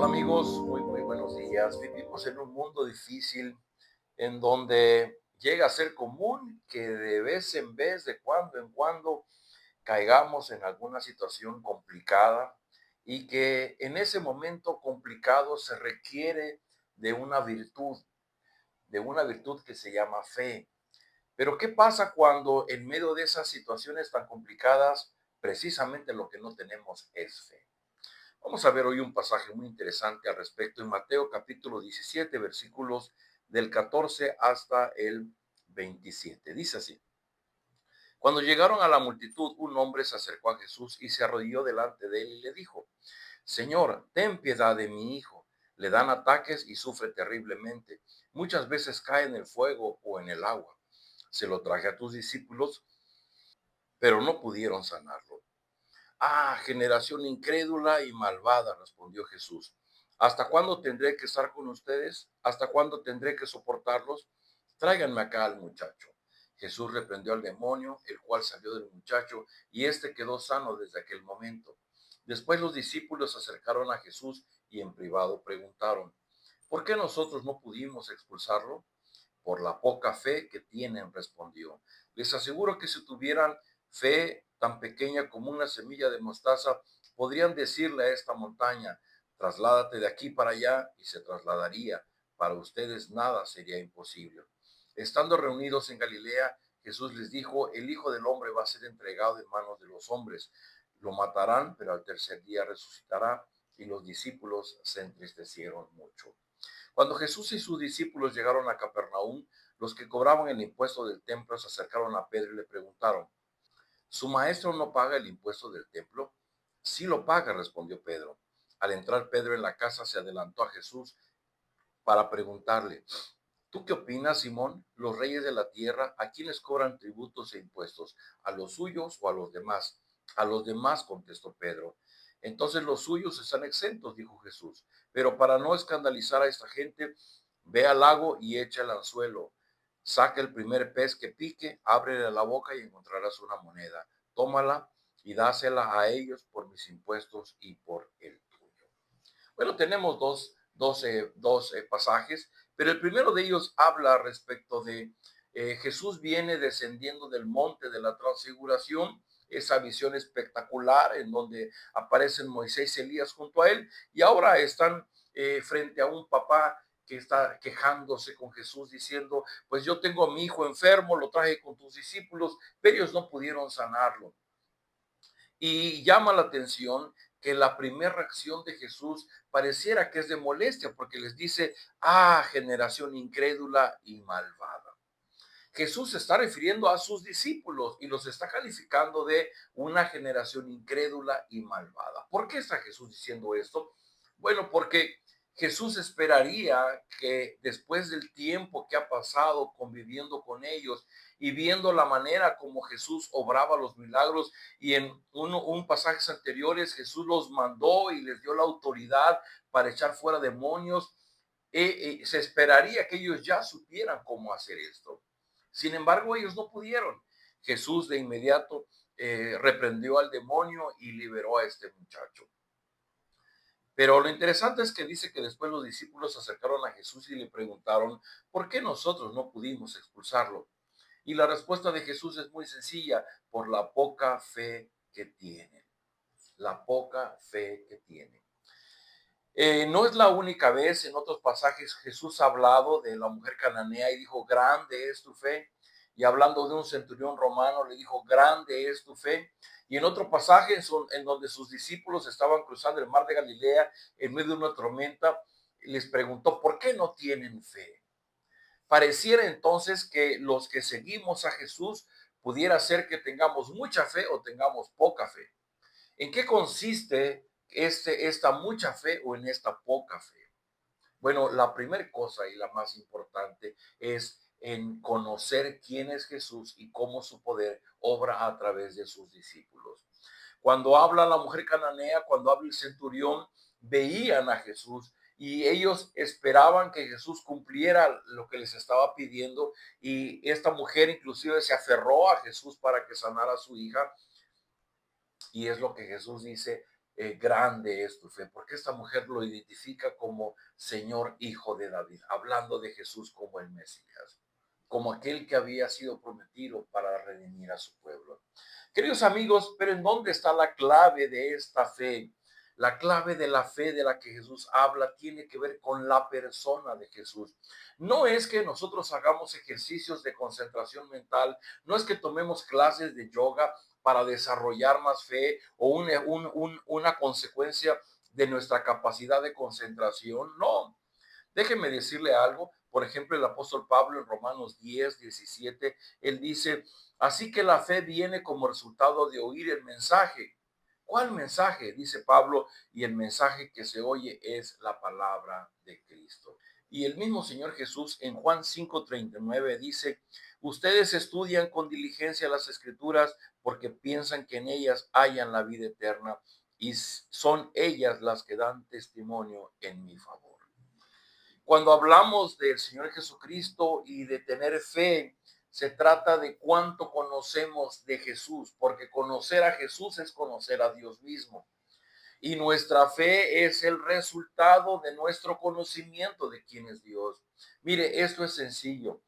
Hola amigos, muy buenos días. Vivimos en un mundo difícil en donde llega a ser común que de vez en vez, de cuando en cuando, caigamos en alguna situación complicada y que en ese momento complicado se requiere de una virtud que se llama fe. Pero ¿qué pasa cuando en medio de esas situaciones tan complicadas, precisamente lo que no tenemos es fe? Vamos a ver hoy un pasaje muy interesante al respecto en Mateo capítulo 17, versículos del 14 hasta el 27. Dice así: Cuando llegaron a la multitud, un hombre se acercó a Jesús y se arrodilló delante de él y le dijo: Señor, ten piedad de mi hijo. Le dan ataques y sufre terriblemente. Muchas veces cae en el fuego o en el agua. Se lo traje a tus discípulos, pero no pudieron sanarlo. Ah, generación incrédula y malvada, respondió Jesús. ¿Hasta cuándo tendré que estar con ustedes? ¿Hasta cuándo tendré que soportarlos? Tráiganme acá al muchacho. Jesús reprendió al demonio, el cual salió del muchacho, y éste quedó sano desde aquel momento. Después los discípulos se acercaron a Jesús y en privado preguntaron: ¿Por qué nosotros no pudimos expulsarlo? Por la poca fe que tienen, respondió. Les aseguro que si tuvieran fe tan pequeña como una semilla de mostaza, podrían decirle a esta montaña: trasládate de aquí para allá, y se trasladaría. Para ustedes nada sería imposible. Estando reunidos en Galilea, Jesús les dijo: el Hijo del Hombre va a ser entregado en manos de los hombres. Lo matarán, pero al tercer día resucitará. Y los discípulos se entristecieron mucho. Cuando Jesús y sus discípulos llegaron a Capernaum, los que cobraban el impuesto del templo se acercaron a Pedro y le preguntaron: ¿Su maestro no paga el impuesto del templo? Sí lo paga, respondió Pedro. Al entrar Pedro en la casa, se adelantó a Jesús para preguntarle: ¿Tú qué opinas, Simón? ¿Los reyes de la tierra a quiénes cobran tributos e impuestos? ¿A los suyos o a los demás? A los demás, contestó Pedro. Entonces los suyos están exentos, dijo Jesús. Pero para no escandalizar a esta gente, ve al lago y echa el anzuelo. Saca el primer pez que pique, ábrele la boca y encontrarás una moneda. Tómala y dásela a ellos por mis impuestos y por el tuyo. Bueno, tenemos dos pasajes, pero el primero de ellos habla respecto de Jesús viene descendiendo del monte de la transfiguración, esa visión espectacular en donde aparecen Moisés y Elías junto a él, y ahora están frente a un papá que está quejándose con Jesús diciendo: pues yo tengo a mi hijo enfermo, lo traje con tus discípulos, pero ellos no pudieron sanarlo. Y llama la atención que la primera reacción de Jesús pareciera que es de molestia, porque les dice: ah, generación incrédula y malvada. Jesús se está refiriendo a sus discípulos y los está calificando de una generación incrédula y malvada. ¿Por qué está Jesús diciendo esto? Bueno, porque Jesús esperaría que después del tiempo que ha pasado conviviendo con ellos y viendo la manera como Jesús obraba los milagros, y en un pasajes anteriores Jesús los mandó y les dio la autoridad para echar fuera demonios, se esperaría que ellos ya supieran cómo hacer esto. Sin embargo, ellos no pudieron. Jesús de inmediato reprendió al demonio y liberó a este muchacho. Pero lo interesante es que dice que después los discípulos se acercaron a Jesús y le preguntaron: ¿por qué nosotros no pudimos expulsarlo? Y la respuesta de Jesús es muy sencilla: por la poca fe que tienen. La poca fe que tienen. No es la única vez, en otros pasajes Jesús ha hablado de la mujer cananea y dijo: grande es tu fe. Y hablando de un centurión romano le dijo: grande es tu fe. Y en otro pasaje en donde sus discípulos estaban cruzando el mar de Galilea en medio de una tormenta, les preguntó: ¿por qué no tienen fe? Pareciera entonces que los que seguimos a Jesús pudiera ser que tengamos mucha fe o tengamos poca fe. ¿En qué consiste esta mucha fe o en esta poca fe? Bueno, la primera cosa y la más importante es en conocer quién es Jesús y cómo su poder obra a través de sus discípulos. Cuando habla la mujer cananea, cuando habla el centurión, veían a Jesús y ellos esperaban que Jesús cumpliera lo que les estaba pidiendo, y esta mujer inclusive se aferró a Jesús para que sanara a su hija, y es lo que Jesús dice: grande es tu fe, porque esta mujer lo identifica como Señor Hijo de David, hablando de Jesús como el Mesías, como aquel que había sido prometido para redimir a su pueblo. Queridos amigos, pero ¿en dónde está la clave de esta fe? La clave de la fe de la que Jesús habla tiene que ver con la persona de Jesús. No es que nosotros hagamos ejercicios de concentración mental, no es que tomemos clases de yoga para desarrollar más fe o una consecuencia de nuestra capacidad de concentración. No, déjeme decirle algo. Por ejemplo, el apóstol Pablo en Romanos 10:17, él dice, así que la fe viene como resultado de oír el mensaje. ¿Cuál mensaje? Dice Pablo, y el mensaje que se oye es la palabra de Cristo. Y el mismo Señor Jesús en Juan 5:39 dice, ustedes estudian con diligencia las escrituras porque piensan que en ellas hayan la vida eterna y son ellas las que dan testimonio en mi favor. Cuando hablamos del Señor Jesucristo y de tener fe, se trata de cuánto conocemos de Jesús, porque conocer a Jesús es conocer a Dios mismo. Y nuestra fe es el resultado de nuestro conocimiento de quién es Dios. Mire, esto es sencillo.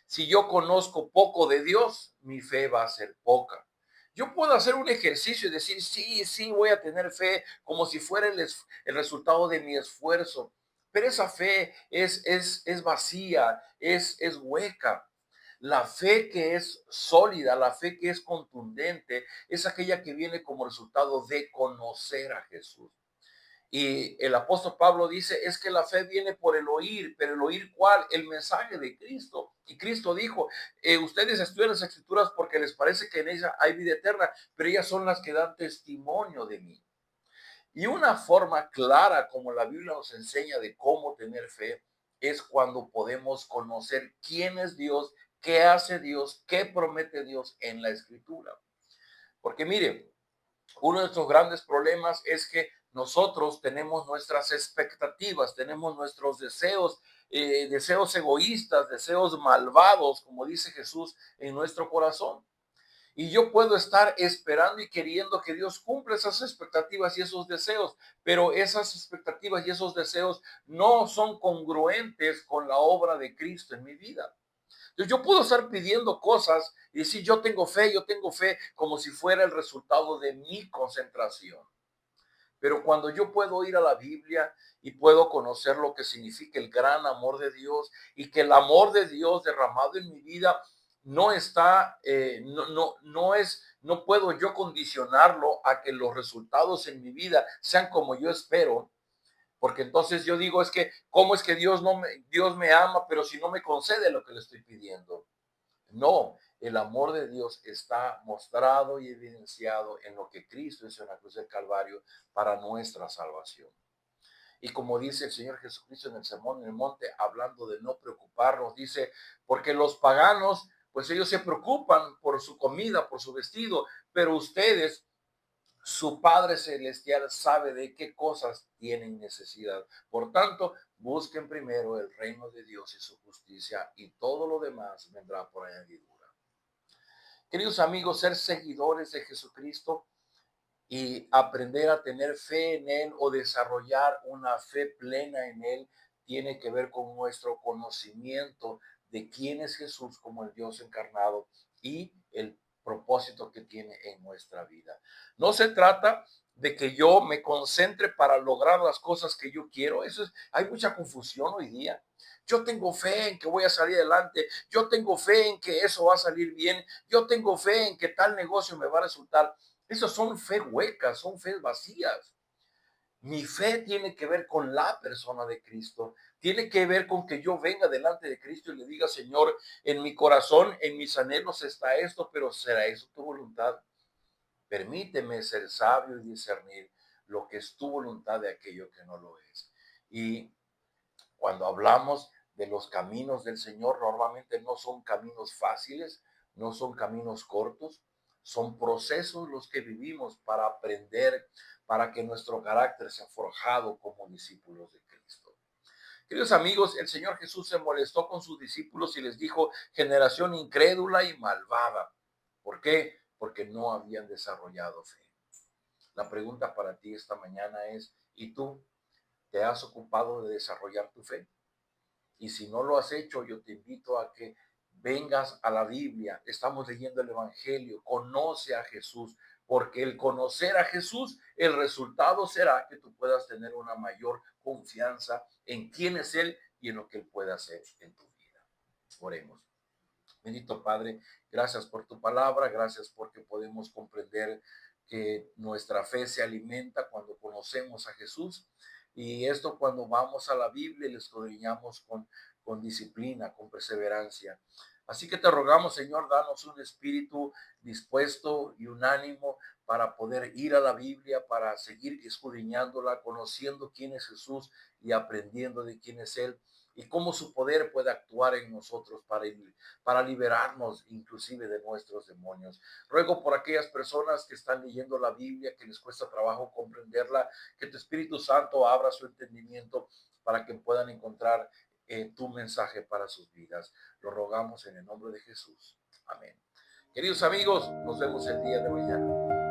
Si yo conozco poco de Dios, mi fe va a ser poca. Yo puedo hacer un ejercicio y decir, sí, sí, voy a tener fe como si fuera el resultado de mi esfuerzo. Pero esa fe es vacía, es hueca. La fe que es sólida, la fe que es contundente, es aquella que viene como resultado de conocer a Jesús. Y el apóstol Pablo dice, es que la fe viene por el oír, pero el oír ¿cuál? El mensaje de Cristo. Y Cristo dijo, ustedes estudian las escrituras porque les parece que en ellas hay vida eterna, pero ellas son las que dan testimonio de mí. Y una forma clara como la Biblia nos enseña de cómo tener fe es cuando podemos conocer quién es Dios, qué hace Dios, qué promete Dios en la escritura. Porque mire, uno de nuestros grandes problemas es que nosotros tenemos nuestras expectativas, tenemos nuestros deseos, deseos egoístas, deseos malvados, como dice Jesús, en nuestro corazón. Y yo puedo estar esperando y queriendo que Dios cumpla esas expectativas y esos deseos, pero esas expectativas y esos deseos no son congruentes con la obra de Cristo en mi vida. Entonces, yo puedo estar pidiendo cosas y decir, yo tengo fe, como si fuera el resultado de mi concentración. Pero cuando yo puedo ir a la Biblia y puedo conocer lo que significa el gran amor de Dios y que el amor de Dios derramado en mi vida no está, no puedo yo condicionarlo a que los resultados en mi vida sean como yo espero, porque entonces yo digo, es que, ¿cómo es que Dios me ama, pero si no me concede lo que le estoy pidiendo? No, el amor de Dios está mostrado y evidenciado en lo que Cristo hizo en la cruz del Calvario para nuestra salvación. Y como dice el Señor Jesucristo en el Sermón en el Monte, hablando de no preocuparnos, dice, porque los paganos, pues ellos se preocupan por su comida, por su vestido, pero ustedes, su Padre Celestial sabe de qué cosas tienen necesidad. Por tanto, busquen primero el reino de Dios y su justicia y todo lo demás vendrá por añadidura. Queridos amigos, ser seguidores de Jesucristo y aprender a tener fe en Él o desarrollar una fe plena en Él tiene que ver con nuestro conocimiento de quién es Jesús como el Dios encarnado y el propósito que tiene en nuestra vida. No se trata de que yo me concentre para lograr las cosas que yo quiero. Hay mucha confusión hoy día. Yo tengo fe en que voy a salir adelante. Yo tengo fe en que eso va a salir bien. Yo tengo fe en que tal negocio me va a resultar. Esas son fe huecas, son fe vacías. Mi fe tiene que ver con la persona de Cristo. Tiene que ver con que yo venga delante de Cristo y le diga, Señor, en mi corazón, en mis anhelos está esto, pero ¿será eso tu voluntad? Permíteme ser sabio y discernir lo que es tu voluntad de aquello que no lo es. Y cuando hablamos de los caminos del Señor, normalmente no son caminos fáciles, no son caminos cortos, son procesos los que vivimos para aprender, para que nuestro carácter sea forjado como discípulos de Cristo. Queridos amigos, el Señor Jesús se molestó con sus discípulos y les dijo, generación incrédula y malvada. ¿Por qué? Porque no habían desarrollado fe. La pregunta para ti esta mañana es, ¿y tú te has ocupado de desarrollar tu fe? Y si no lo has hecho, yo te invito a que vengas a la Biblia. Estamos leyendo el Evangelio. Conoce a Jesús, porque el conocer a Jesús, el resultado será que tú puedas tener una mayor confianza en quién es Él y en lo que Él puede hacer en tu vida. Oremos. Bendito Padre, gracias por tu palabra, gracias porque podemos comprender que nuestra fe se alimenta cuando conocemos a Jesús y esto cuando vamos a la Biblia y le escudriñamos con disciplina, con perseverancia. Así que te rogamos, Señor, danos un espíritu dispuesto y un ánimo para poder ir a la Biblia, para seguir escudriñándola, conociendo quién es Jesús y aprendiendo de quién es Él y cómo su poder puede actuar en nosotros para liberarnos inclusive de nuestros demonios. Ruego por aquellas personas que están leyendo la Biblia, que les cuesta trabajo comprenderla, que tu Espíritu Santo abra su entendimiento para que puedan encontrar tu mensaje para sus vidas. Lo rogamos en el nombre de Jesús. Amén. Queridos amigos, nos vemos el día de mañana.